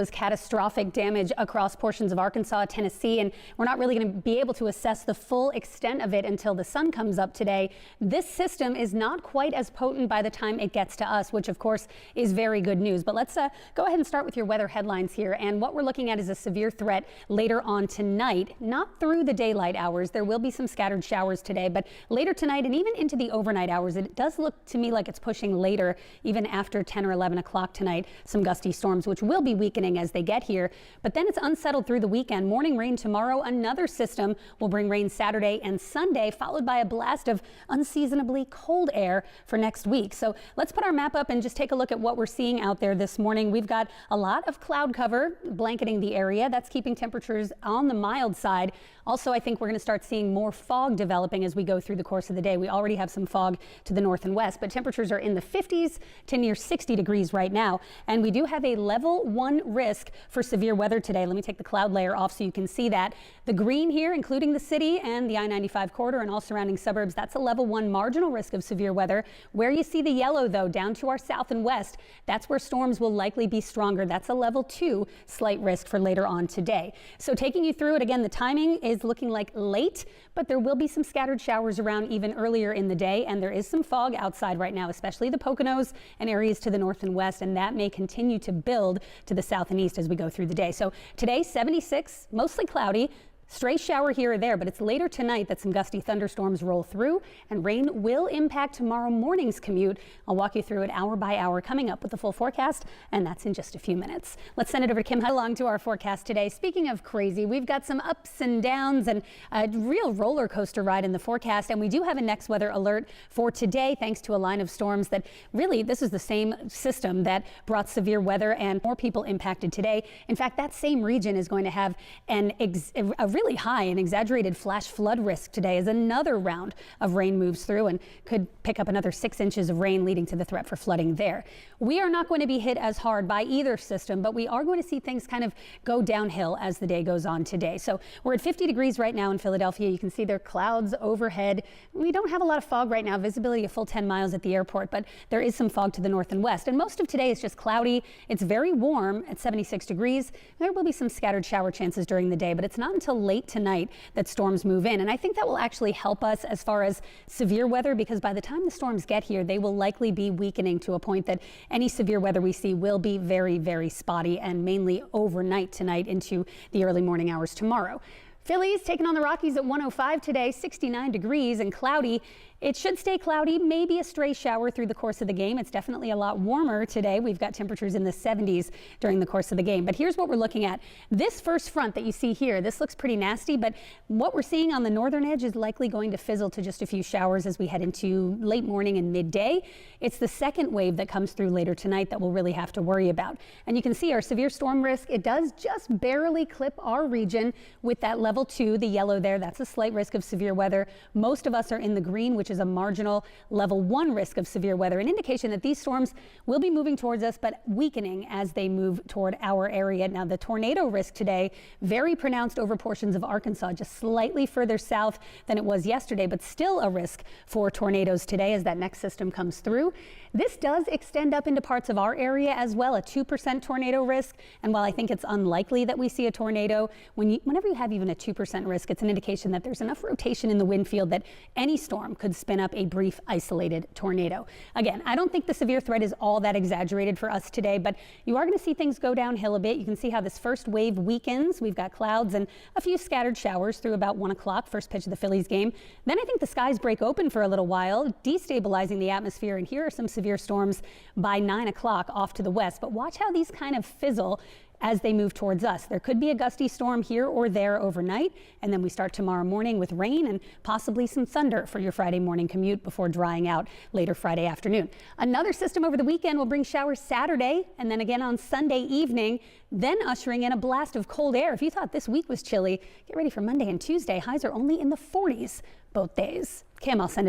Was catastrophic damage across portions of Arkansas, Tennessee, and we're not really going to be able to assess the full extent of it until the sun comes up today. This system is not quite as potent by the time it gets to us, which of course is very good news. But let's go ahead and start with your weather headlines here. And what we're looking at is a severe threat later on tonight, not through the daylight hours. There will be some scattered showers today, but later tonight and even into the overnight hours, it does look to me like it's pushing later, even after 10 or 11 o'clock tonight. Some gusty storms, which will be weakening as they get here, but then it's unsettled through the weekend. Morning rain tomorrow. Another system will bring rain Saturday and Sunday, followed by a blast of unseasonably cold air for next week. So let's put our map up and just take a look at what we're seeing out there this morning. We've got a lot of cloud cover blanketing the area. That's keeping temperatures on the mild side. Also, I think we're going to start seeing more fog developing as we go through the course of the day. We already have some fog to the north and west, but temperatures are in the 50s to near 60 degrees right now. And we do have a level 1 risk for severe weather today. Let me take the cloud layer off so you can see that. The green here, including the city and the I-95 corridor and all surrounding suburbs, that's a level 1 marginal risk of severe weather. Where you see the yellow, though, down to our south and west, that's where storms will likely be stronger. That's a level 2 slight risk for later on today. So taking you through it again, the timing is looking like late, but there will be some scattered showers around even earlier in the day, and there is some fog outside right now, especially the Poconos and areas to the north and west, and that may continue to build to the south and east as we go through the day. So today, 76, mostly cloudy. Stray shower here or there, but it's later tonight that some gusty thunderstorms roll through, and rain will impact tomorrow morning's commute. I'll walk you through it hour by hour coming up with the full forecast, and that's in just a few minutes. Let's send it over to Kim along to our forecast today. Speaking of crazy, we've got some ups and downs and a real roller coaster ride in the forecast, and we do have a next weather alert for today thanks to a line of storms that really, this is the same system that brought severe weather and more people impacted today. In fact, that same region is going to have a really high and exaggerated flash flood risk today as another round of rain moves through and could pick up another 6 inches of rain, leading to the threat for flooding there. We are not going to be hit as hard by either system, but we are going to see things kind of go downhill as the day goes on today. So we're at 50 degrees right now in Philadelphia. You can see there are clouds overhead. We don't have a lot of fog right now, visibility a full 10 miles at the airport, but there is some fog to the north and west. And most of today is just cloudy. It's very warm at 76 degrees. There will be some scattered shower chances during the day, but it's not until late tonight that storms move in. And I think that will actually help us as far as severe weather, because by the time the storms get here, they will likely be weakening to a point that any severe weather we see will be very, very spotty and mainly overnight tonight into the early morning hours tomorrow. Phillies taking on the Rockies at 105 today, 69 degrees and cloudy. It should stay cloudy, maybe a stray shower through the course of the game. It's definitely a lot warmer today. We've got temperatures in the 70s during the course of the game. But here's what we're looking at. This first front that you see here, this looks pretty nasty, but what we're seeing on the northern edge is likely going to fizzle to just a few showers as we head into late morning and midday. It's the second wave that comes through later tonight that we'll really have to worry about. And you can see our severe storm risk, it does just barely clip our region with that level 2, the yellow there. That's a slight risk of severe weather. Most of us are in the green, which is a marginal level 1 risk of severe weather, an indication that these storms will be moving towards us but weakening as they move toward our area. Now, the tornado risk today, very pronounced over portions of Arkansas, just slightly further south than it was yesterday, but still a risk for tornadoes today as that next system comes through. This does extend up into parts of our area as well, a 2% tornado risk. And while I think it's unlikely that we see a tornado, whenever you have even a 2% risk, it's an indication that there's enough rotation in the wind field that any storm could spin up a brief isolated tornado. Again, I don't think the severe threat is all that exaggerated for us today, but you are going to see things go downhill a bit. You can see how this first wave weakens. We've got clouds and a few scattered showers through about 1 o'clock, first pitch of the Phillies game. Then I think the skies break open for a little while, destabilizing the atmosphere, and here are some severe storms by 9 o'clock off to the west. But watch how these kind of fizzle as they move towards us. There could be a gusty storm here or there overnight, and then we start tomorrow morning with rain and possibly some thunder for your Friday morning commute before drying out later Friday afternoon. Another system over the weekend will bring showers Saturday and then again on Sunday evening, then ushering in a blast of cold air. If you thought this week was chilly, get ready for Monday and Tuesday. Highs are only in the 40s both days. Kim, I'll send it over.